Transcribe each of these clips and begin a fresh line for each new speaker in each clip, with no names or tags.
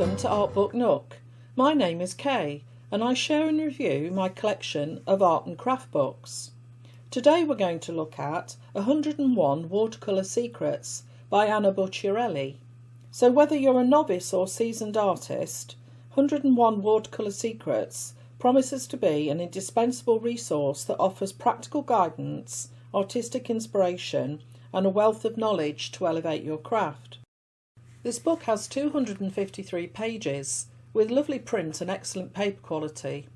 Welcome to Art Book Nook. My name is Kay and I share and review my collection of art and craft books. Today we're going to look at 101 Watercolor Secrets by Anna Bucciarelli. So whether you're a novice or seasoned artist, 101 Watercolor Secrets promises to be an indispensable resource that offers practical guidance, artistic inspiration and a wealth of knowledge to elevate your craft. This book has 253 pages, with lovely print and excellent paper quality.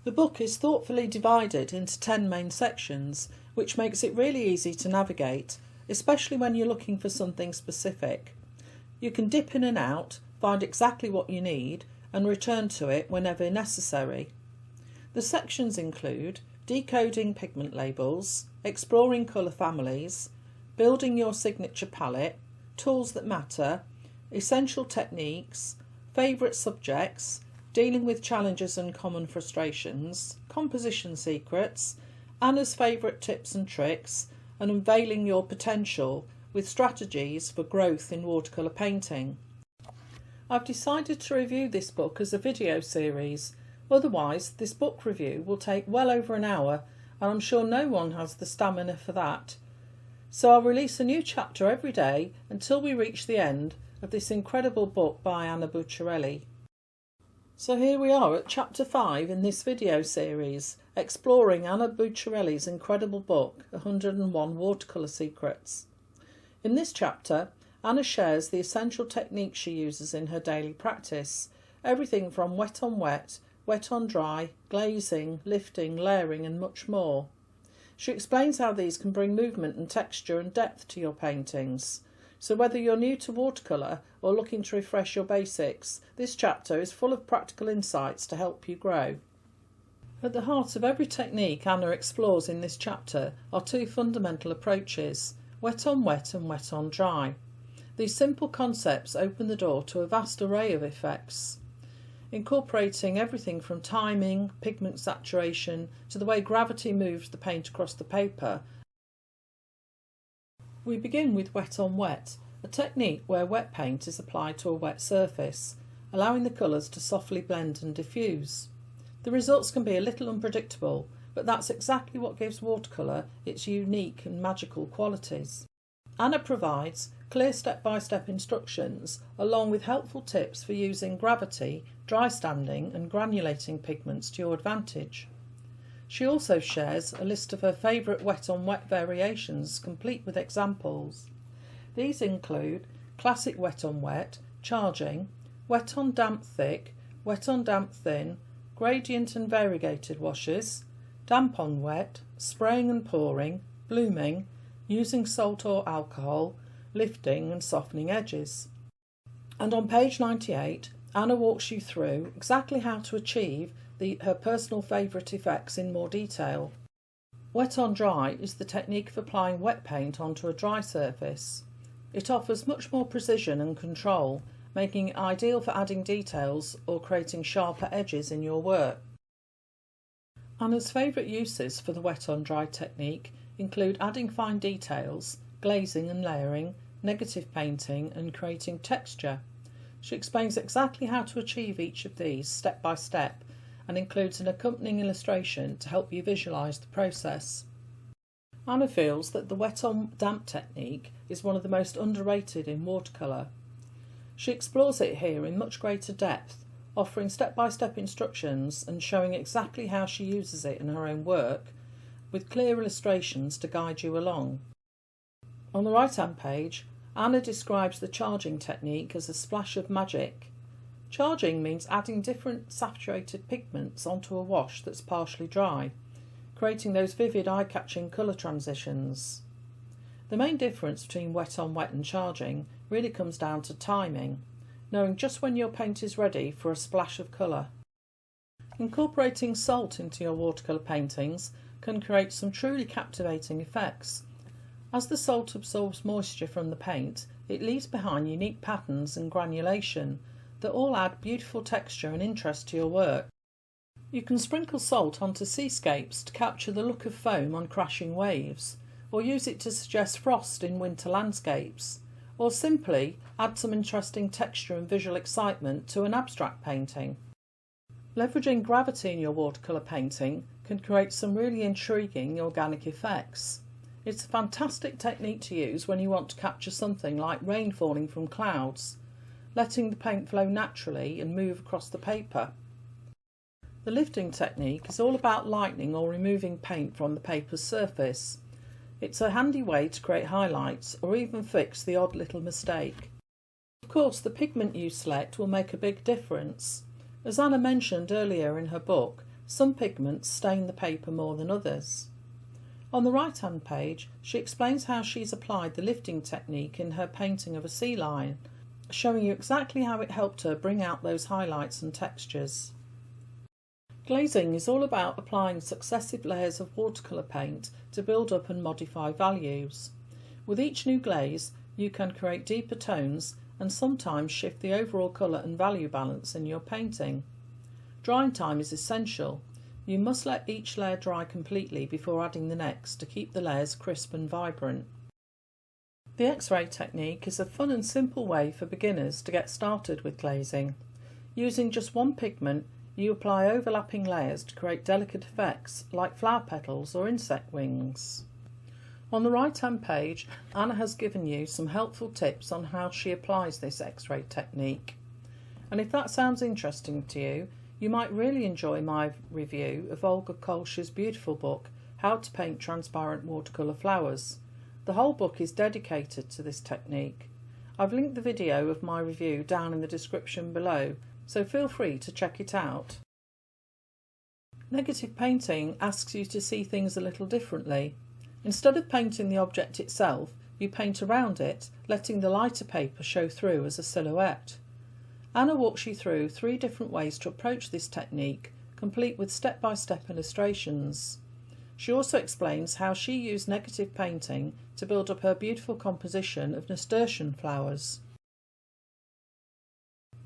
The book is thoughtfully divided into 10 main sections, which makes it really easy to navigate, especially when you're looking for something specific. You can dip in and out, find exactly what you need, and return to it whenever necessary. The sections include decoding pigment labels, exploring colour families, building your signature palette, tools that matter, essential techniques, favourite subjects, dealing with challenges and common frustrations, composition secrets, Anna's favourite tips and tricks, and unveiling your potential with strategies for growth in watercolour painting. I've decided to review this book as a video series, otherwise this book review will take well over an hour and I'm sure no one has the stamina for that. So I'll release a new chapter every day until we reach the end of this incredible book by Anna Bucciarelli. So here we are at chapter 5 in this video series, exploring Anna Bucciarelli's incredible book, 101 Watercolor Secrets. In this chapter, Anna shares the essential techniques she uses in her daily practice, everything from wet on wet, wet on dry, glazing, lifting, layering and much more. She explains how these can bring movement and texture and depth to your paintings. So whether you're new to watercolour or looking to refresh your basics, this chapter is full of practical insights to help you grow. At the heart of every technique Anna explores in this chapter are two fundamental approaches, wet on wet and wet on dry. These simple concepts open the door to a vast array of effects, incorporating everything from timing, pigment saturation, to the way gravity moves the paint across the paper. We begin with wet on wet, a technique where wet paint is applied to a wet surface, allowing the colours to softly blend and diffuse. The results can be a little unpredictable, but that's exactly what gives watercolour its unique and magical qualities. Anna provides clear step-by-step instructions along with helpful tips for using gravity, dry standing and granulating pigments to your advantage. She also shares a list of her favourite wet on wet variations complete with examples. These include classic wet on wet, charging, wet on damp thick, wet on damp thin, gradient and variegated washes, damp on wet, spraying and pouring, blooming, using salt or alcohol, lifting and softening edges. And on page 98, Anna walks you through exactly how to achieve her personal favourite effects in more detail. Wet on dry is the technique of applying wet paint onto a dry surface. It offers much more precision and control, making it ideal for adding details or creating sharper edges in your work. Anna's favourite uses for the wet on dry technique include adding fine details, glazing and layering, negative painting and creating texture. She explains exactly how to achieve each of these step by step and includes an accompanying illustration to help you visualise the process. Anna feels that the wet on damp technique is one of the most underrated in watercolour. She explores it here in much greater depth, offering step-by-step instructions and showing exactly how she uses it in her own work, with clear illustrations to guide you along. On the right-hand page, Anna describes the charging technique as a splash of magic. Charging means adding different saturated pigments onto a wash that's partially dry, creating those vivid eye-catching colour transitions. The main difference between wet on wet and charging really comes down to timing, knowing just when your paint is ready for a splash of colour. Incorporating salt into your watercolour paintings can create some truly captivating effects. As the salt absorbs moisture from the paint, it leaves behind unique patterns and granulation that all add beautiful texture and interest to your work. You can sprinkle salt onto seascapes to capture the look of foam on crashing waves, or use it to suggest frost in winter landscapes, or simply add some interesting texture and visual excitement to an abstract painting. Leveraging gravity in your watercolour painting can create some really intriguing organic effects. It's a fantastic technique to use when you want to capture something like rain falling from clouds, letting the paint flow naturally and move across the paper. The lifting technique is all about lightening or removing paint from the paper's surface. It's a handy way to create highlights or even fix the odd little mistake. Of course, the pigment you select will make a big difference. As Anna mentioned earlier in her book, some pigments stain the paper more than others. On the right-hand page, she explains how she's applied the lifting technique in her painting of a sea lion, showing you exactly how it helped her bring out those highlights and textures. Glazing is all about applying successive layers of watercolour paint to build up and modify values. With each new glaze, you can create deeper tones and sometimes shift the overall colour and value balance in your painting. Drying time is essential. You must let each layer dry completely before adding the next to keep the layers crisp and vibrant. The X-ray technique is a fun and simple way for beginners to get started with glazing. Using just one pigment, you apply overlapping layers to create delicate effects like flower petals or insect wings. On the right-hand page, Anna has given you some helpful tips on how she applies this X-ray technique. And if that sounds interesting to you, you might really enjoy my review of Olga Kolsch's beautiful book, How to Paint Transparent Watercolour Flowers. The whole book is dedicated to this technique. I've linked the video of my review down in the description below, so feel free to check it out. Negative painting asks you to see things a little differently. Instead of painting the object itself, you paint around it, letting the lighter paper show through as a silhouette. Anna walks you through 3 different ways to approach this technique, complete with step-by-step illustrations. She also explains how she used negative painting to build up her beautiful composition of nasturtium flowers.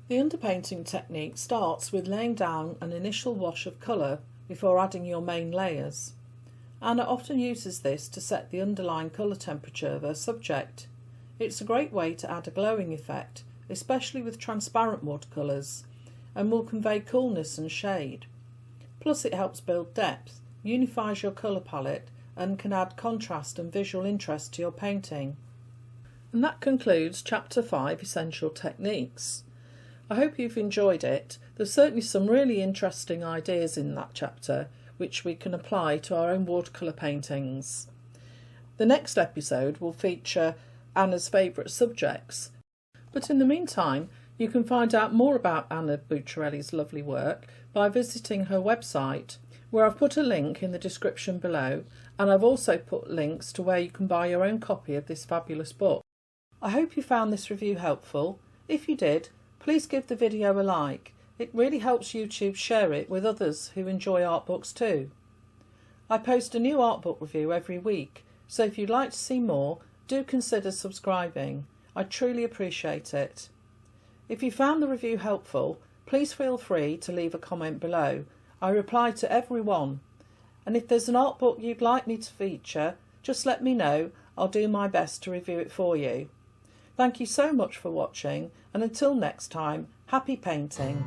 The underpainting technique starts with laying down an initial wash of colour before adding your main layers. Anna often uses this to set the underlying colour temperature of her subject. It's a great way to add a glowing effect, especially with transparent watercolours, and will convey coolness and shade. Plus it helps build depth, unifies your colour palette, and can add contrast and visual interest to your painting. And that concludes Chapter 5, Essential Techniques. I hope you've enjoyed it. There's certainly some really interesting ideas in that chapter which we can apply to our own watercolour paintings. The next episode will feature Anna's favourite subjects. But in the meantime, you can find out more about Anna Bucciarelli's lovely work by visiting her website, where I've put a link in the description below, and I've also put links to where you can buy your own copy of this fabulous book. I hope you found this review helpful. If you did, please give the video a like. It really helps YouTube share it with others who enjoy art books too. I post a new art book review every week, so if you'd like to see more, do consider subscribing. I truly appreciate it. If you found the review helpful, please feel free to leave a comment below. I reply to everyone. And if there's an art book you'd like me to feature, just let me know. I'll do my best to review it for you. Thank you so much for watching, and until next time, happy painting.